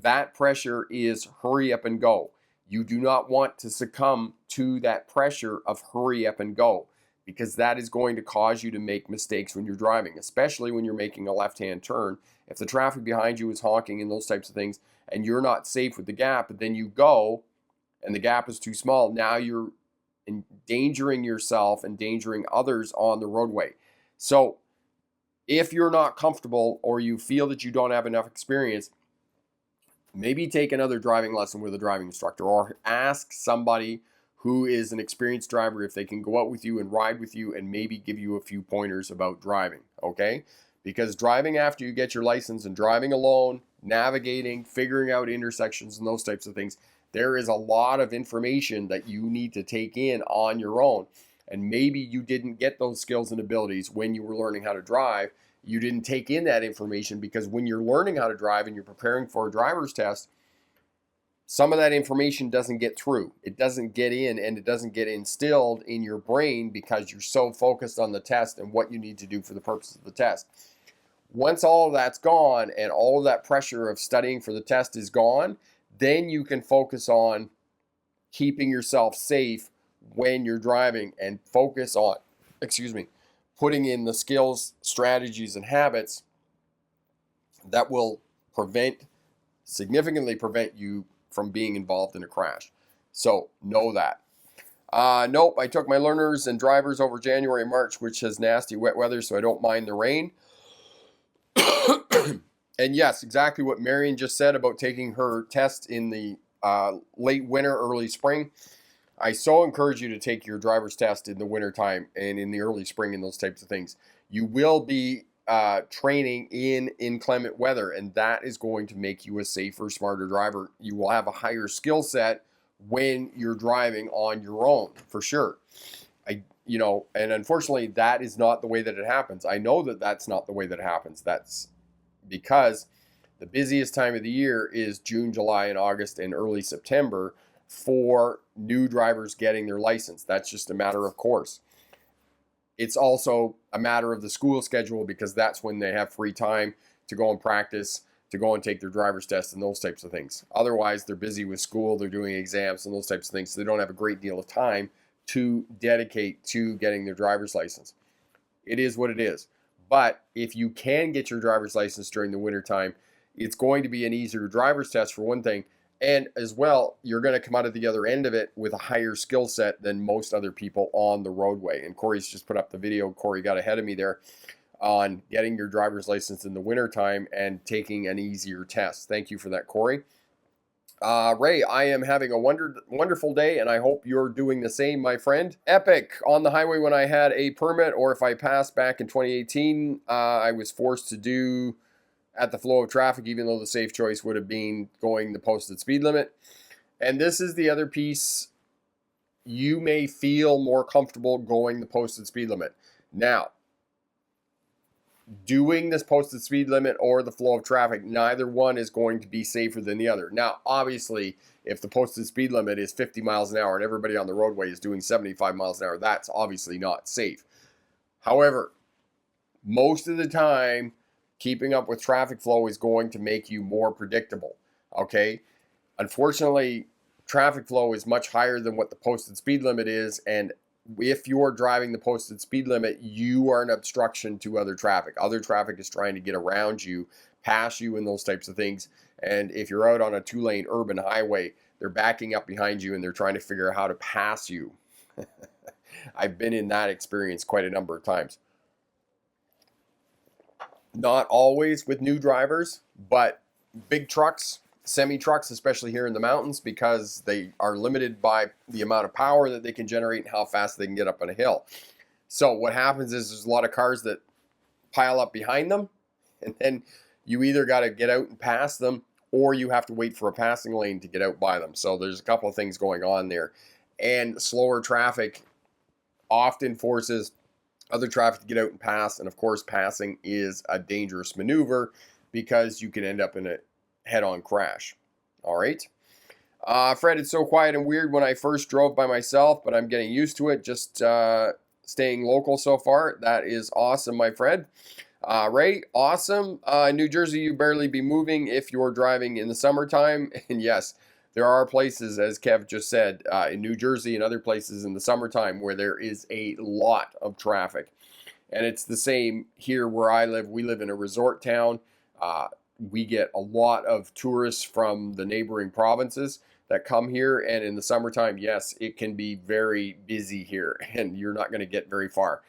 Speaker 1: That pressure is hurry up and go. You do not want to succumb to that pressure of hurry up and go, because that is going to cause you to make mistakes when you're driving, especially when you're making a left-hand turn. If the traffic behind you is honking and those types of things, and you're not safe with the gap, but then you go and the gap is too small, now you're endangering yourself, endangering others on the roadway. So if you're not comfortable or you feel that you don't have enough experience, maybe take another driving lesson with a driving instructor, or ask somebody who is an experienced driver if they can go out with you and ride with you and maybe give you a few pointers about driving, okay? Because driving after you get your license and driving alone, navigating, figuring out intersections and those types of things, there is a lot of information that you need to take in on your own. And maybe you didn't get those skills and abilities when you were learning how to drive. You didn't take in that information because when you're learning how to drive and you're preparing for a driver's test, some of that information doesn't get through. It doesn't get in, and it doesn't get instilled in your brain because you're so focused on the test and what you need to do for the purpose of the test. Once all of that's gone and all of that pressure of studying for the test is gone, then you can focus on keeping yourself safe when you're driving and focus on, putting in the skills, strategies, and habits that will significantly prevent you from being involved in a crash. So know that. Nope, I took my learners and drivers over January and March, which has nasty wet weather, so I don't mind the rain. And yes, exactly what Marion just said about taking her test in the late winter, early spring. I so encourage you to take your driver's test in the winter time and in the early spring and those types of things. You will be training in inclement weather, and that is going to make you a safer, smarter driver. You will have a higher skill set when you're driving on your own, for sure. And unfortunately, that is not the way that it happens. I know that that's not the way that it happens. That's because the busiest time of the year is June, July, and August, and early September for new drivers getting their license. That's just a matter of course. It's also a matter of the school schedule, because that's when they have free time to go and practice, to go and take their driver's test and those types of things. Otherwise, they're busy with school, they're doing exams and those types of things, so they don't have a great deal of time to dedicate to getting their driver's license. It is what it is. But if you can get your driver's license during the winter time, it's going to be an easier driver's test for one thing. And as well, you're going to come out of the other end of it with a higher skill set than most other people on the roadway. And Corey's just put up the video. Corey got ahead of me there on getting your driver's license in the winter time and taking an easier test. Thank you for that, Corey. Ray, I am having a wonderful day, and I hope you're doing the same, my friend. Epic. On the highway when I had a permit, or if I passed back in 2018, I was forced to do at the flow of traffic, even though the safe choice would have been going the posted speed limit. And this is the other piece. You may feel more comfortable going the posted speed limit. Now, doing this posted speed limit or the flow of traffic, neither one is going to be safer than the other. Now, obviously, if the posted speed limit is 50 miles an hour and everybody on the roadway is doing 75 miles an hour, that's obviously not safe. However, most of the time, keeping up with traffic flow is going to make you more predictable, okay? Unfortunately, traffic flow is much higher than what the posted speed limit is, and if you're driving the posted speed limit, you are an obstruction to other traffic. Other traffic is trying to get around you, pass you, and those types of things. And if you're out on a 2-lane urban highway, they're backing up behind you and they're trying to figure out how to pass you. I've been in that experience quite a number of times. Not always with new drivers, but big trucks, semi-trucks, especially here in the mountains, because they are limited by the amount of power that they can generate and how fast they can get up on a hill. So what happens is there's a lot of cars that pile up behind them, and then you either got to get out and pass them, or you have to wait for a passing lane to get out by them. So there's a couple of things going on there. And slower traffic often forces other traffic to get out and pass. And of course, passing is a dangerous maneuver because you can end up in a head-on crash. All right. Fred, it's so quiet and weird when I first drove by myself, but I'm getting used to it. Just staying local so far. That is awesome, my friend. Ray, awesome. New Jersey, you barely be moving if you're driving in the summertime. And yes, there are places, as Kev just said, in New Jersey and other places in the summertime where there is a lot of traffic. And it's the same here where I live. We live in a resort town. We get a lot of tourists from the neighboring provinces that come here. And in the summertime, yes, it can be very busy here and you're not going to get very far.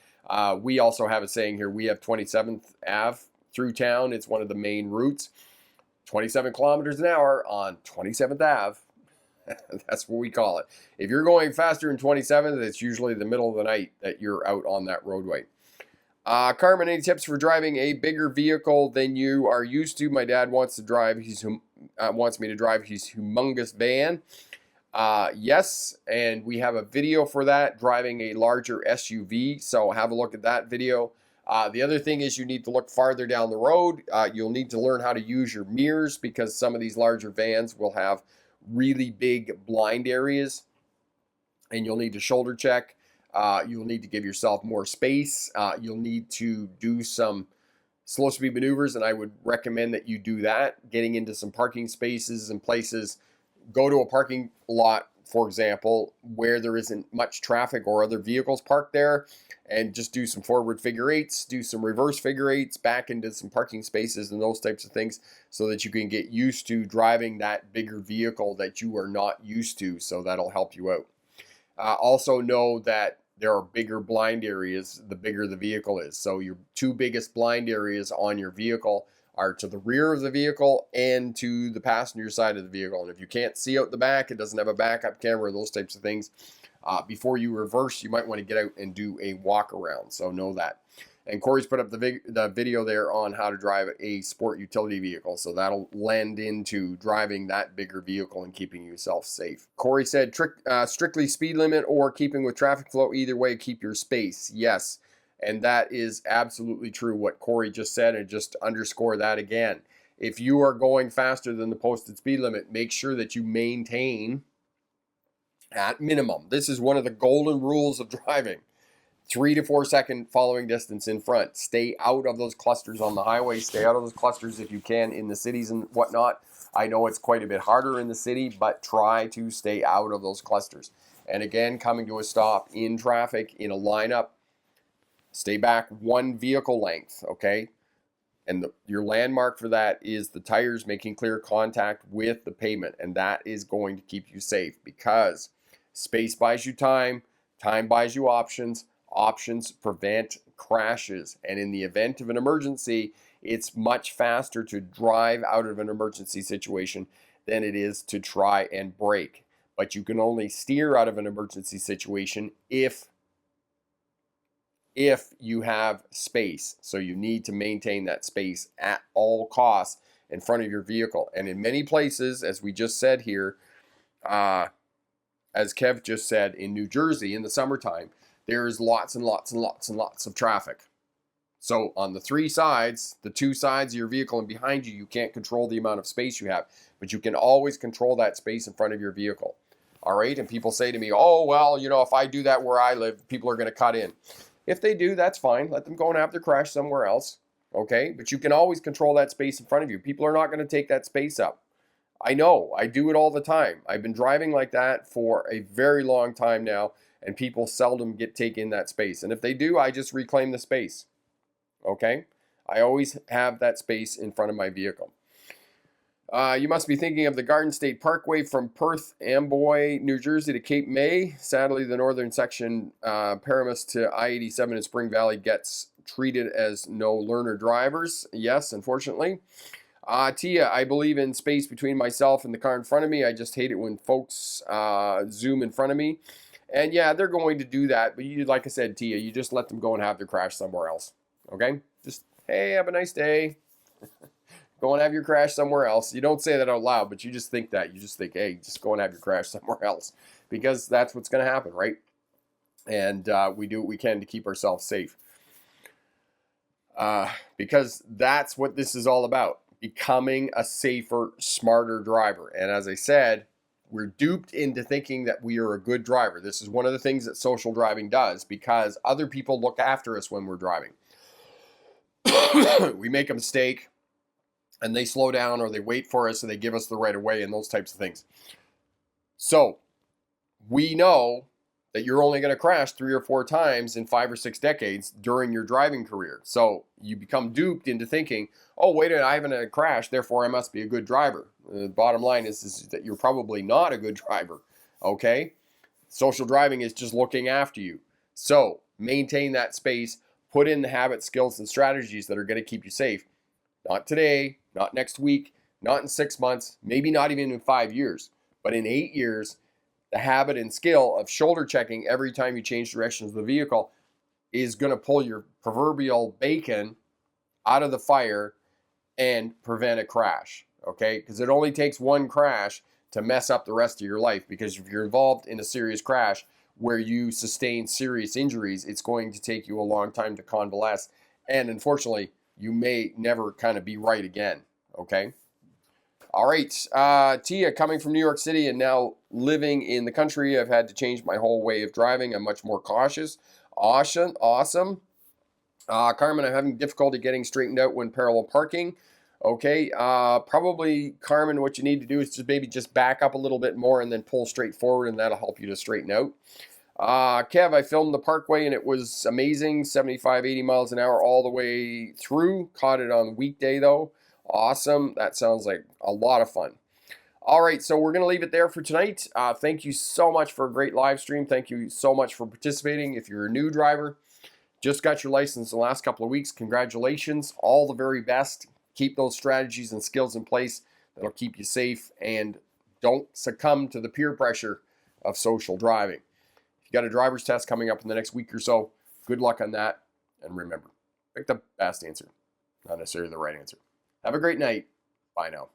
Speaker 1: We also have a saying here. We have 27th Ave through town. It's one of the main routes. 27 kilometers an hour on 27th Ave. That's what we call it. If you're going faster than 27th, it's usually the middle of the night that you're out on that roadway. Carmen, any tips for driving a bigger vehicle than you are used to? My dad wants me to drive his humongous van. Yes, and we have a video for that, driving a larger SUV. So have a look at that video. The other thing is you need to look farther down the road. You'll need to learn how to use your mirrors because some of these larger vans will have really big blind areas and you'll need to shoulder check. You'll need to give yourself more space. You'll need to do some slow speed maneuvers, and I would recommend that you do that, getting into some parking spaces and places. Go to a parking lot, for example, where there isn't much traffic or other vehicles parked there, and just do some forward figure eights, do some reverse figure eights back into some parking spaces and those types of things so that you can get used to driving that bigger vehicle that you are not used to. So that'll help you out. Also know that there are bigger blind areas the bigger the vehicle is. So your two biggest blind areas on your vehicle are to the rear of the vehicle and to the passenger side of the vehicle. And if you can't see out the back, it doesn't have a backup camera, those types of things. Before you reverse, you might want to get out and do a walk around. So know that. And Corey's put up the video there on how to drive a sport utility vehicle. So that'll lend into driving that bigger vehicle and keeping yourself safe. Corey said, strictly speed limit or keeping with traffic flow. Either way, keep your space. Yes. And that is absolutely true what Corey just said, and just underscore that again. If you are going faster than the posted speed limit, make sure that you maintain at minimum. This is one of the golden rules of driving. 3 to 4 second following distance in front. Stay out of those clusters on the highway. Stay out of those clusters if you can in the cities and whatnot. I know it's quite a bit harder in the city, but try to stay out of those clusters. And again, coming to a stop in traffic in a lineup, stay back one vehicle length, okay? And your landmark for that is the tires making clear contact with the pavement. And that is going to keep you safe because space buys you time, time buys you options, options prevent crashes. And in the event of an emergency, it's much faster to drive out of an emergency situation than it is to try and brake. But you can only steer out of an emergency situation if you have space. So you need to maintain that space at all costs in front of your vehicle. And in many places, as we just said here, as Kev just said, in New Jersey in the summertime, there's lots and lots and lots and lots of traffic. So on the three sides, the two sides of your vehicle and behind you, you can't control the amount of space you have, but you can always control that space in front of your vehicle. All right. And people say to me, oh, well, you know, if I do that where I live, people are going to cut in. If they do, that's fine. Let them go and have their crash somewhere else. Okay. But you can always control that space in front of you. People are not going to take that space up. I know. I do it all the time. I've been driving like that for a very long time now, and people seldom get taken that space. And if they do, I just reclaim the space. Okay? I always have that space in front of my vehicle. You must be thinking of the Garden State Parkway from Perth Amboy, New Jersey to Cape May. Sadly, the northern section, Paramus to I-87 in Spring Valley, gets treated as no learner drivers. Yes, unfortunately. Tia, I believe in space between myself and the car in front of me. I just hate it when folks zoom in front of me. And yeah, they're going to do that. But you, like I said, Tia, you just let them go and have their crash somewhere else. Okay? Just, hey, have a nice day. Go and have your crash somewhere else. You don't say that out loud, but you just think that. You just think, hey, just go and have your crash somewhere else. Because that's what's going to happen, right? And we do what we can to keep ourselves safe. Because that's what this is all about. Becoming a safer, smarter driver. And as I said, we're duped into thinking that we are a good driver. This is one of the things that social driving does, because other people look after us when we're driving. We make a mistake, and they slow down, or they wait for us, and they give us the right of way, and those types of things. So we know that you're only going to crash 3 or 4 times in 5 or 6 decades during your driving career. So you become duped into thinking, oh, wait a minute, I haven't crashed, therefore I must be a good driver. The bottom line is that you're probably not a good driver, okay? Social driving is just looking after you. So maintain that space, put in the habits, skills, and strategies that are going to keep you safe. Not today, not next week, not in 6 months, maybe not even in 5 years, but in 8 years, the habit and skill of shoulder checking every time you change directions of the vehicle is going to pull your proverbial bacon out of the fire and prevent a crash, okay? Because it only takes one crash to mess up the rest of your life, because if you're involved in a serious crash where you sustain serious injuries, it's going to take you a long time to convalesce, and unfortunately, you may never kind of be right again, okay? All right, Tia, coming from New York City and now living in the country, I've had to change my whole way of driving. I'm much more cautious. Awesome. Carmen, I'm having difficulty getting straightened out when parallel parking. Okay, probably, Carmen, what you need to do is just back up a little bit more and then pull straight forward, and that'll help you to straighten out. Kev, I filmed the Parkway and it was amazing, 75, 80 miles an hour all the way through. Caught it on weekday though. Awesome. That sounds like a lot of fun. All right, so we're going to leave it there for tonight. Thank you so much for a great live stream. Thank you so much for participating. If you're a new driver, just got your license in the last couple of weeks, congratulations. All the very best. Keep those strategies and skills in place that'll keep you safe, and don't succumb to the peer pressure of social driving. If you got a driver's test coming up in the next week or so, good luck on that. And remember, pick the best answer, not necessarily the right answer. Have a great night. Bye now.